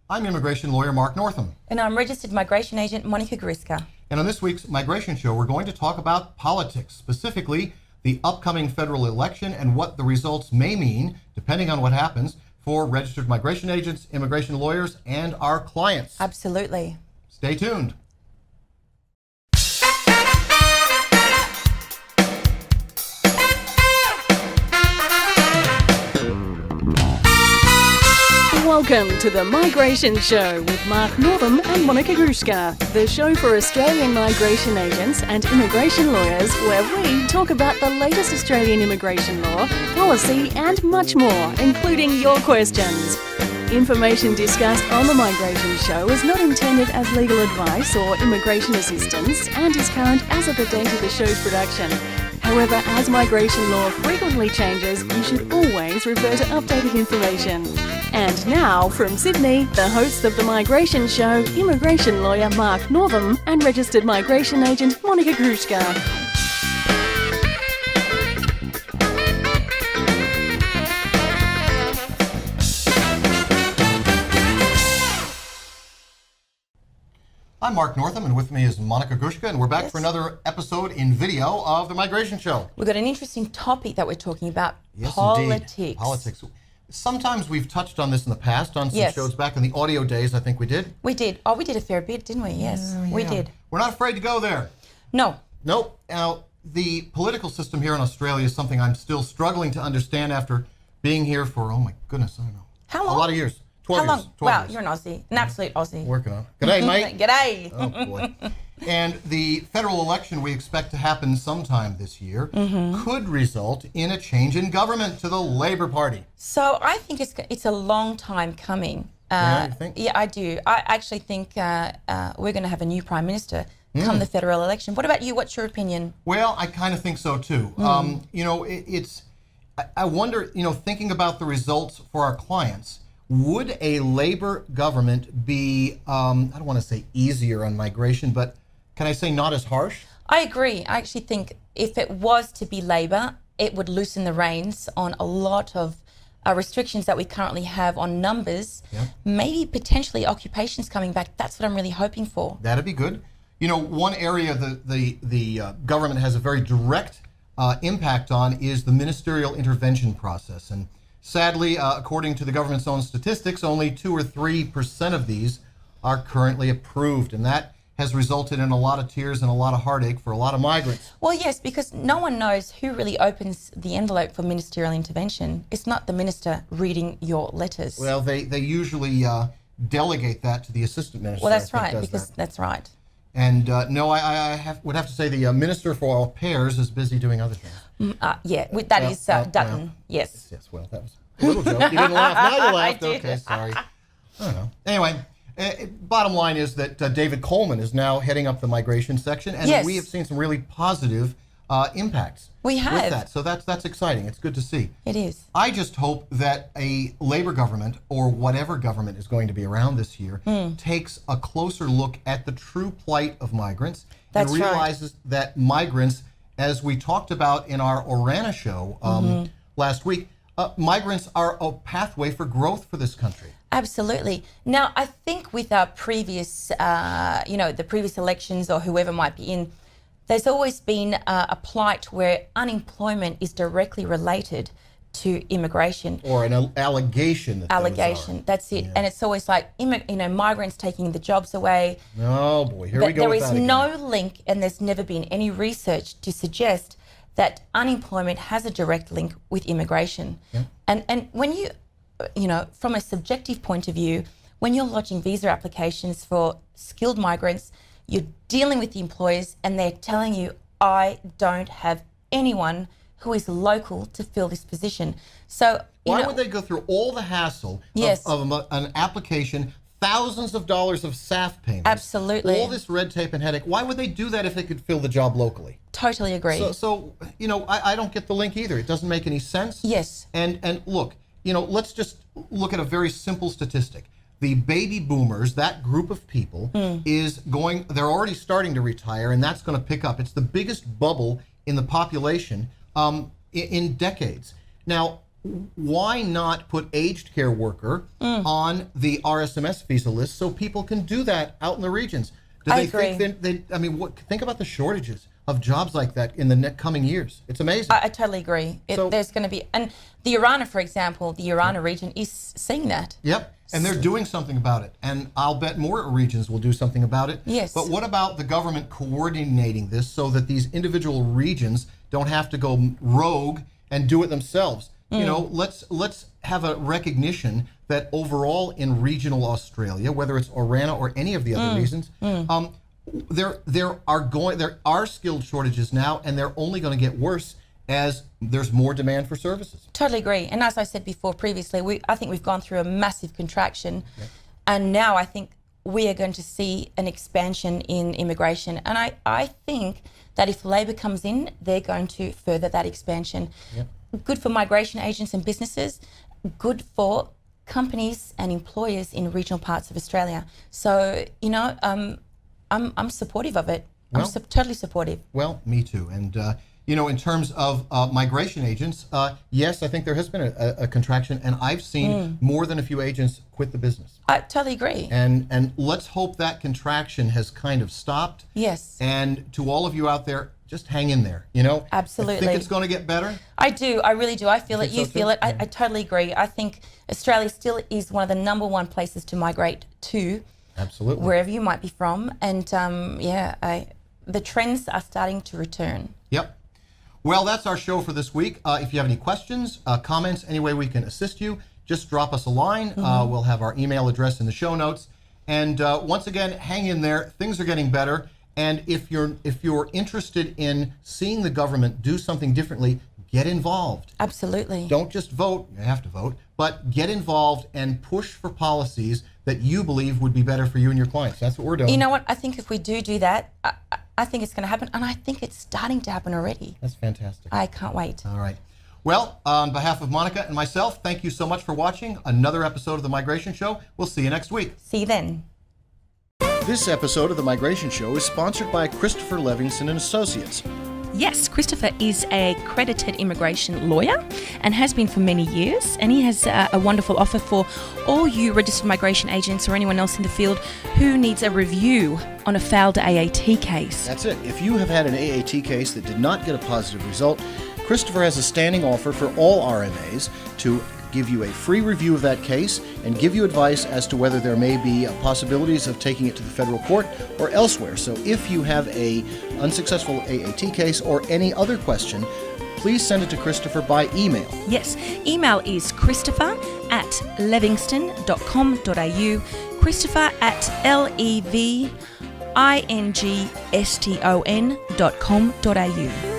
I'm immigration lawyer Mark Northam. And I'm registered migration agent Monica Gruszka. And on this week's Migration Show, we're going to talk about politics, specifically the upcoming federal election and what the results may mean, depending on what happens, for registered migration agents, immigration lawyers, and our clients. Absolutely. Stay tuned. Welcome to the Migration Show with Mark Northam and Monica Gruszka, the show for Australian migration agents and immigration lawyers, where we talk about the latest Australian immigration law, policy and much more, including your questions. Information discussed on the Migration Show is not intended as legal advice or immigration assistance and is current as of the date of the show's production. However, as migration law frequently changes, you should always refer to updated information. And now, from Sydney, the hosts of the Migration Show, immigration lawyer Mark Northam and registered migration agent Monica Gruszka. I'm Mark Northam, and with me is Monica Gruszka, and we're back for another episode in video of the Migration Show. We've got an interesting topic that we're talking about, Yes, politics. Indeed. Politics. Sometimes we've touched on this in the past, on some shows back in the audio days, I think we did. We did. Oh, we did a fair bit, didn't we? Yes, we did. We're not afraid to go there. No. Nope. Now, the political system here in Australia is something I'm still struggling to understand after being here for, oh my goodness, I don't know. How long? A lot of years. 12 How long? years. 12 Wow, years. you're an Aussie, an absolute Aussie. Working on it. G'day, mate. G'day. Oh, boy. And the federal election we expect to happen sometime this year could result in a change in government to the Labor Party. So I think it's a long time coming. Yeah, you think? Yeah, I do. I actually think we're going to have a new Prime Minister come the federal election. What about you? What's your opinion? Well, I kind of think so, too. I wonder, thinking about the results for our clients, would a Labor government be, I don't want to say easier on migration, but can I say not as harsh? I agree. I actually think if it was to be Labor, it would loosen the reins on a lot of restrictions that we currently have on numbers, maybe potentially occupations coming back. That's what I'm really hoping for. That'd be good. One area the government has a very direct impact on is the ministerial intervention process. And sadly, according to the government's own statistics, only 2 or 3% of these are currently approved. And that has resulted in a lot of tears and a lot of heartache for a lot of migrants. Well, yes, because no one knows who really opens the envelope for ministerial intervention. It's not the minister reading your letters. Well, they usually delegate that to the assistant minister. Well, that's right, because that's right. And no, I would have to say the Minister for Au Pairs is busy doing other things. That is Dutton, well, yes. Yes, well, that was a little joke. You didn't laugh, now you laughed. I did. Okay, sorry. I don't know. Anyway, bottom line is that David Coleman is now heading up the migration section, and we have seen some really positive impacts We have. with that. So that's exciting. It's good to see. It is. I just hope that a Labor government, or whatever government is going to be around this year, takes a closer look at the true plight of migrants and realizes that migrants, as we talked about in our Orana show last week, migrants are a pathway for growth for this country. Absolutely. Now, I think with our previous, the previous elections or whoever might be in, there's always been a plight where unemployment is directly related to immigration. Or an allegation. That's it. Yeah. And it's always like, migrants taking the jobs away. Oh boy, here we go. There is no link, and there's never been any research to suggest that unemployment has a direct link with immigration. Yeah. And when you, from a subjective point of view, when you're lodging visa applications for skilled migrants, you're dealing with the employers and they're telling you, I don't have anyone who is local to fill this position. So why would they go through all the hassle of an application, thousands of dollars of SAF payments, absolutely, all this red tape and headache? Why would they do that if they could fill the job locally? Totally agree. So I don't get the link either. It doesn't make any sense. Yes. And look, let's just look at a very simple statistic. The baby boomers, that group of people, they're already starting to retire, and that's going to pick up. It's the biggest bubble in the population in decades. Now, why not put aged care worker on the RSMS visa list so people can do that out in the regions? Do I they agree. think think about the shortages of jobs like that in the coming years. It's amazing. I totally agree. There's going to be, and the Urana, for example, the Urana region is seeing that. Yep. And they're doing something about it. And I'll bet more regions will do something about it. Yes. But what about the government coordinating this so that these individual regions don't have to go rogue and do it themselves? You know, let's have a recognition that overall in regional Australia, whether it's Orana or any of the other regions, there are skilled shortages now, and they're only going to get worse as there's more demand for services. Totally agree. And as I said before previously, I think we've gone through a massive contraction, and now I think we are going to see an expansion in immigration. And I think that if Labor comes in, they're going to further that expansion. Yep. Good for migration agents and businesses, good for companies and employers in regional parts of Australia. So, you know, I'm supportive of it. Well, I'm totally supportive. Well, me too. And, you know, in terms of migration agents, yes, I think there has been a contraction, and I've seen more than a few agents quit the business. I totally agree. And let's hope that contraction has kind of stopped. Yes. And to all of you out there, just hang in there, you know? Absolutely. I think it's going to get better. I do. I really do. I feel it. You so feel too? it. I totally agree. I think Australia still is one of the number one places to migrate to, Absolutely. wherever you might be from. And the trends are starting to return. Yep. Well, that's our show for this week. If you have any questions, comments, any way we can assist you, just drop us a line. We'll have our email address in the show notes. And once again, hang in there. Things are getting better. And if you're interested in seeing the government do something differently, get involved. Absolutely. Don't just vote. You have to vote. But get involved and push for policies that you believe would be better for you and your clients. That's what we're doing. You know what? I think if we do that, I think it's going to happen. And I think it's starting to happen already. That's fantastic. I can't wait. All right. Well, on behalf of Monica and myself, thank you so much for watching another episode of The Migration Show. We'll see you next week. See you then. This episode of The Migration Show is sponsored by Christopher Levingston and Associates. Yes, Christopher is a accredited immigration lawyer and has been for many years, and he has a wonderful offer for all you registered migration agents or anyone else in the field who needs a review on a failed AAT case. That's it. If you have had an AAT case that did not get a positive result, Christopher has a standing offer for all RMAs to give you a free review of that case and give you advice as to whether there may be possibilities of taking it to the federal court or elsewhere. So if you have a unsuccessful AAT case or any other question, please send it to Christopher by email. Yes, email is christopher@levingston.com.au, christopher@levingston.com.au.